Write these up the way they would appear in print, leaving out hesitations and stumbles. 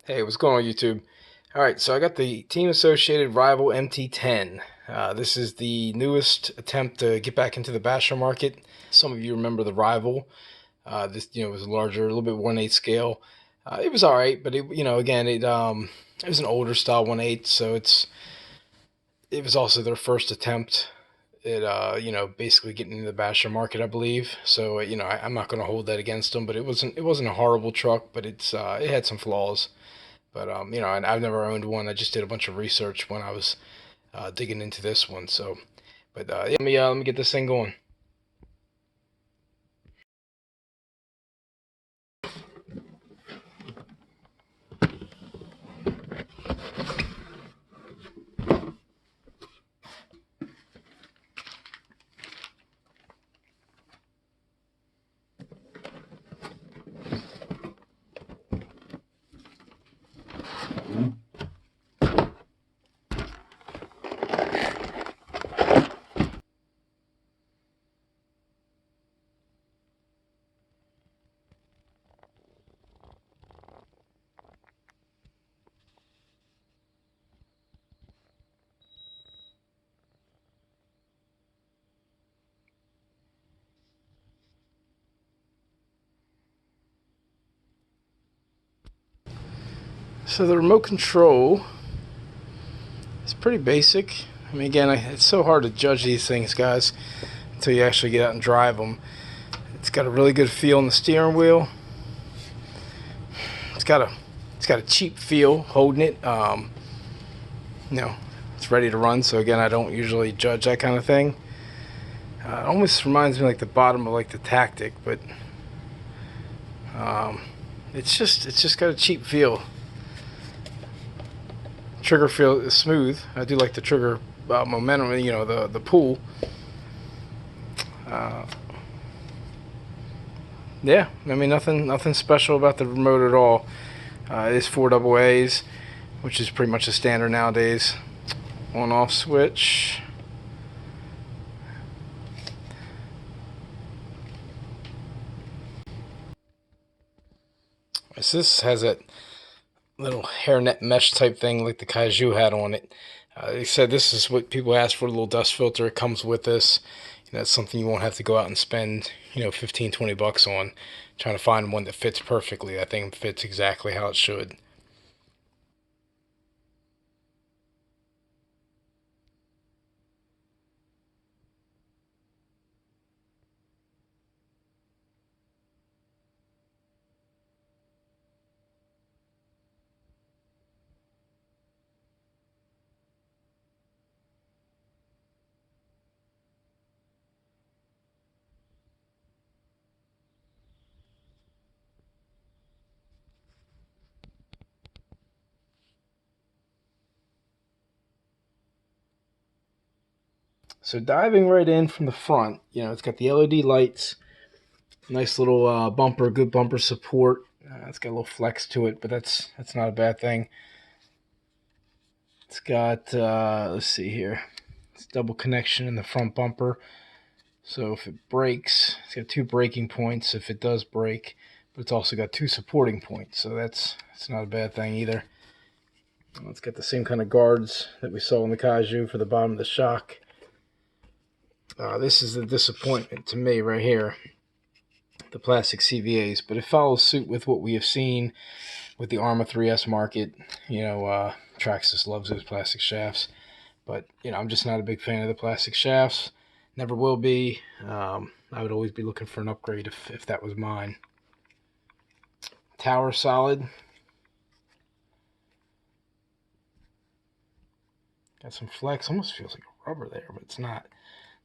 Hey, what's going on YouTube? Alright, so I got the Team Associated Rival MT10. This is the newest attempt to get back into the basher market. Some of you remember the Rival. This was larger, a little bit 1/8 scale. It was alright, but again, it was an older style 1/8, so it was also their first attempt at basically getting into the basher market, I believe. So I'm not going to hold that against them, but it wasn't a horrible truck, but it had some flaws. But I've never owned one. I just did a bunch of research when I was digging into this one. So, but yeah, let me get this thing going. So the remote control is pretty basic. I mean, again, it's so hard to judge these things, guys, until you actually get out and drive them. It's got a really good feel on the steering wheel. It's got a cheap feel holding it. It's ready to run. So again, I don't usually judge that kind of thing. It almost reminds me like the bottom of like the Tactic, but it's just got a cheap feel. Trigger feel is smooth. I do like the trigger momentum. The pull. Yeah, I mean nothing special about the remote at all. It is 4 AA's, which is pretty much a standard nowadays. On/off switch. So this has that little hairnet mesh type thing like the Kaiju had on it. They said this is what people ask for, a little dust filter. It comes with this. That's something you won't have to go out and spend 15-20 bucks on trying to find one that fits perfectly. That thing fits exactly how it should. So diving right in from the front, it's got the LED lights, nice little bumper, good bumper support. It's got a little flex to it, but that's not a bad thing. It's got let's see here, it's double connection in the front bumper. So if it breaks, it's got 2 braking points if it does break, but it's also got 2 supporting points, so that's not a bad thing either. It's got the same kind of guards that we saw in the Kaiju for the bottom of the shock. This is the disappointment to me right here, the plastic CVAs, but it follows suit with what we have seen with the Arma 3S market. Traxxas loves those plastic shafts, but I'm just not a big fan of the plastic shafts. Never will be. I would always be looking for an upgrade if that was mine. Tower solid. Got some flex. Almost feels like a rubber there, but it's not.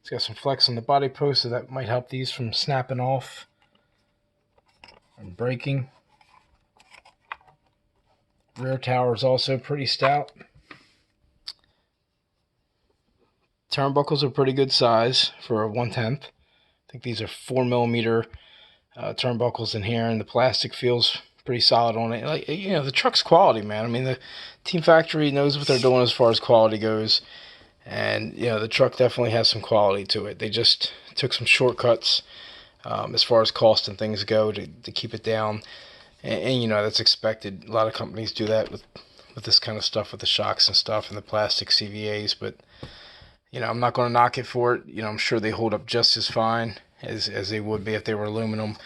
It's got some flex on the body post, so that might help these from snapping off and breaking. Rear tower is also pretty stout. Turnbuckles are pretty good size for a 1/10. I think these are 4mm turnbuckles in here, and the plastic feels pretty solid on it. Like, the truck's quality, man. I mean, the Team Factory knows what they're doing as far as quality goes, and the truck definitely has some quality to it. They just took some shortcuts as far as cost and things go to keep it down. And you know, that's expected. A lot of companies do that with this kind of stuff, with the shocks and stuff and the plastic CVAs. But you know, I'm not going to knock it for it. You know, I'm sure they hold up just as fine as they would be if they were aluminum.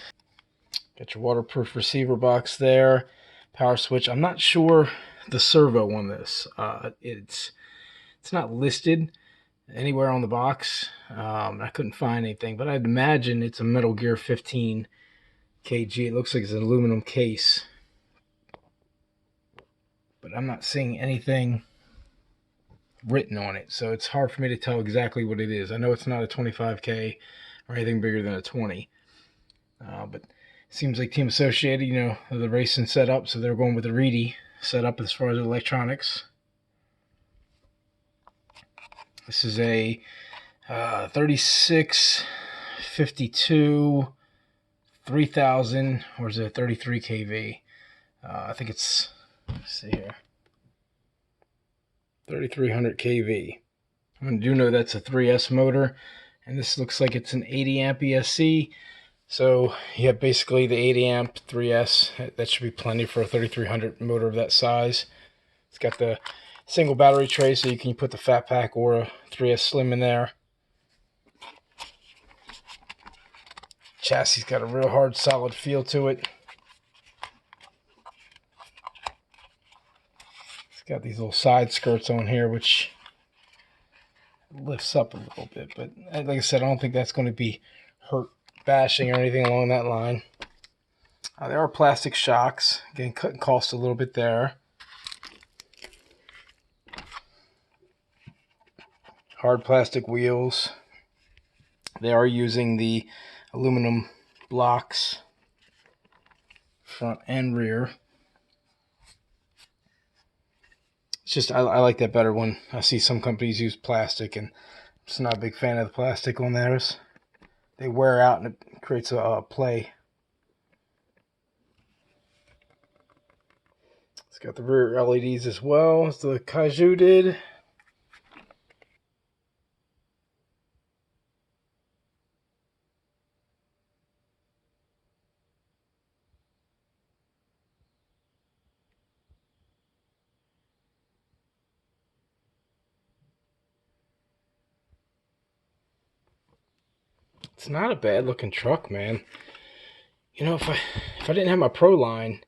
Got your waterproof receiver box there. Power switch. I'm not sure the servo on this. It's not listed anywhere on the box. I couldn't find anything, but I'd imagine it's a Metal Gear 15 kg. It looks like it's an aluminum case, but I'm not seeing anything written on it, so it's hard for me to tell exactly what it is. I know it's not a 25K or anything bigger than a 20, but it seems like Team Associated, you know, the racing setup, so they're going with the Reedy setup as far as electronics. This is a 3652 3000, or is it 33 kV? I think it's, let's see here, 3300 kV. I do know that's a 3S motor, and this looks like it's an 80 amp ESC. So you have basically the 80 amp 3S. That should be plenty for a 3300 motor of that size. It's got the single battery tray, so you can put the Fat Pack or a 3S Slim in there. Chassis got a real hard, solid feel to it. It's got these little side skirts on here, which lifts up a little bit. But like I said, I don't think that's going to be hurt bashing or anything along that line. There are plastic shocks. Again, cutting cost a little bit there. Hard plastic wheels. They are using the aluminum blocks, front and rear. It's just, I like that better when I see some companies use plastic, and I'm just not a big fan of the plastic on theirs. They wear out and it creates a play. It's got the rear LEDs as well as the Kaiju did. It's not a bad looking truck, man. You know, if I didn't have my Pro line,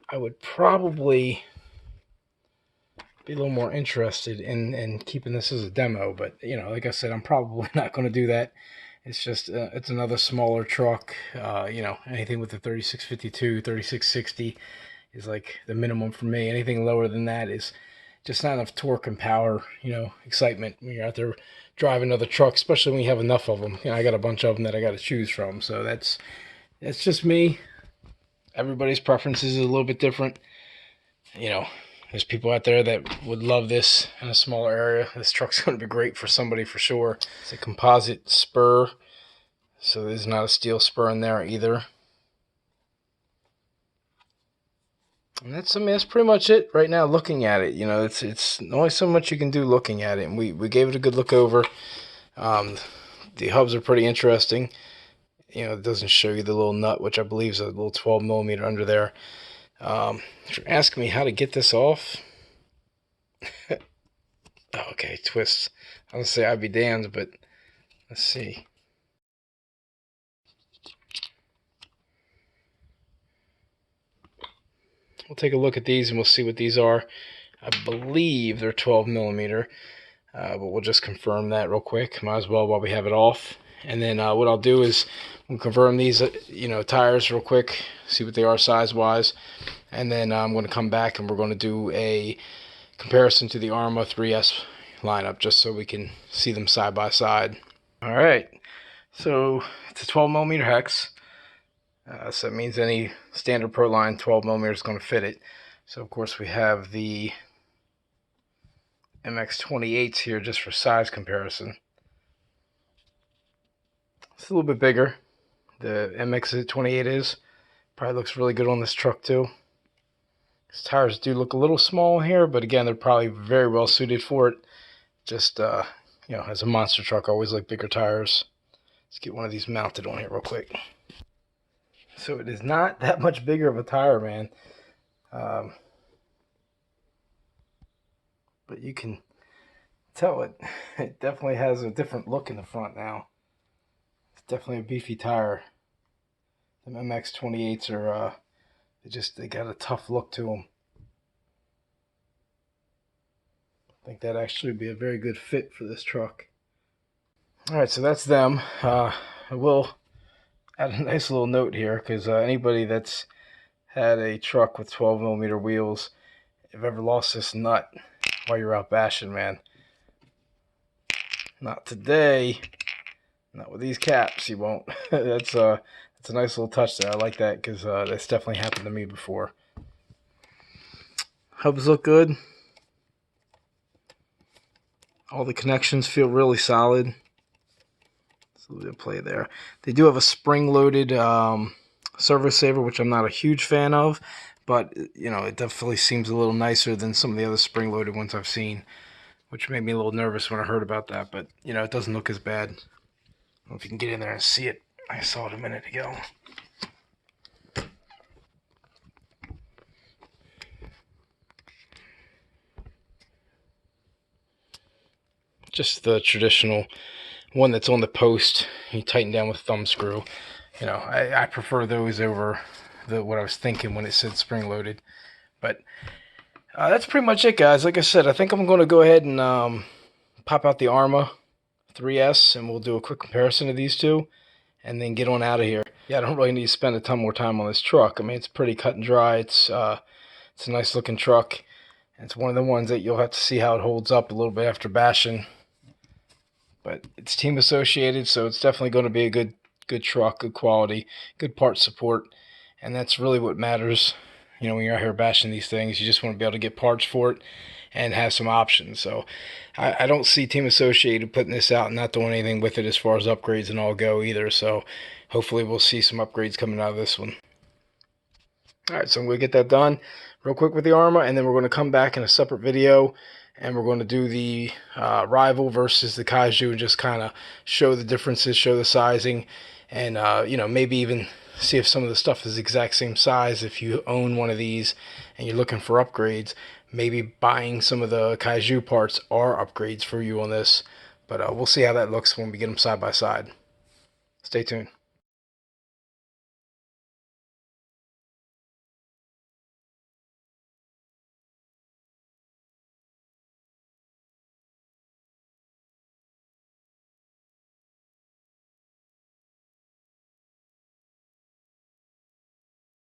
I would probably be a little more interested in keeping this as a demo. But you know, like I said, I'm probably not going to do that. It's just it's another smaller truck. You know, anything with the 3652, 3660 is like the minimum for me. Anything lower than that is just not enough torque and power, you know, excitement when you're out there driving other trucks, especially when you have enough of them. You know, I got a bunch of them that I got to choose from, so that's just me. Everybody's preferences is a little bit different. You know, there's people out there that would love this in a smaller area. This truck's going to be great for somebody for sure. It's a composite spur, so there's not a steel spur in there either. And that's, I mean, that's pretty much it right now looking at it. You know, it's only so much you can do looking at it. And we gave it a good look over. The hubs are pretty interesting. You know, it doesn't show you the little nut, which I believe is a little 12 millimeter under there. If you're asking me how to get this off, okay, twists. I would say I'd be damned, but let's see. We'll take a look at these and we'll see what these are. I believe they're 12 millimeter, but we'll just confirm that real quick. Might as well while we have it off. And then what I'll do is we'll confirm these, you know, tires real quick, see what they are size-wise, and then I'm going to come back and we're going to do a comparison to the Arma 3S lineup, just so we can see them side by side. All right, so it's a 12 millimeter hex. So that means any standard Pro line 12 millimeter is going to fit it. So of course we have the MX28s here just for size comparison. It's a little bit bigger. The MX28 is. Probably looks really good on this truck too. These tires do look a little small here, but again, they're probably very well suited for it. Just, you know, as a monster truck, I always like bigger tires. Let's get one of these mounted on here real quick. So it is not that much bigger of a tire, man. But you can tell it definitely has a different look in the front now. It's definitely a beefy tire. The MX28s are they got a tough look to them. I think that actually would be a very good fit for this truck. All right, so that's them. I will add a nice little note here, because anybody that's had a truck with 12mm wheels, if you've ever lost this nut while you're out bashing, man, not today. Not with these caps, you won't. That's a nice little touch there. I like that, because that's definitely happened to me before. Hubs look good. All the connections feel really solid. So a little bit of play there. They do have a spring-loaded servo saver, which I'm not a huge fan of, but you know, it definitely seems a little nicer than some of the other spring-loaded ones I've seen, which made me a little nervous when I heard about that. But you know, it doesn't look as bad. I don't know if you can get in there and see it. I saw it a minute ago. Just the traditional one that's on the post. You tighten down with a thumb screw. You know, I prefer those over what I was thinking when it said spring loaded. But that's pretty much it, guys. Like I said, I think I'm going to go ahead and pop out the Arma 3S, and we'll do a quick comparison of these two, and then get on out of here. Yeah, I don't really need to spend a ton more time on this truck. I mean, it's pretty cut and dry. It's a nice looking truck. And it's one of the ones that you'll have to see how it holds up a little bit after bashing. But it's team associated, so it's definitely going to be a good truck, good quality, good part support, and that's really what matters. You know, when you're out here bashing these things, you just want to be able to get parts for it and have some options. So I don't see Team Associated putting this out and not doing anything with it as far as upgrades and all go either. So hopefully we'll see some upgrades coming out of this one. All right, so I'm going to get that done real quick with the Arma, and then we're going to come back in a separate video, and we're going to do the Rival versus the Kaiju and just kind of show the differences, show the sizing, and you know, maybe even see if some of the stuff is the exact same size. If you own one of these and you're looking for upgrades, maybe buying some of the Kaiju parts are upgrades for you on this. But we'll see how that looks when we get them side by side. Stay tuned.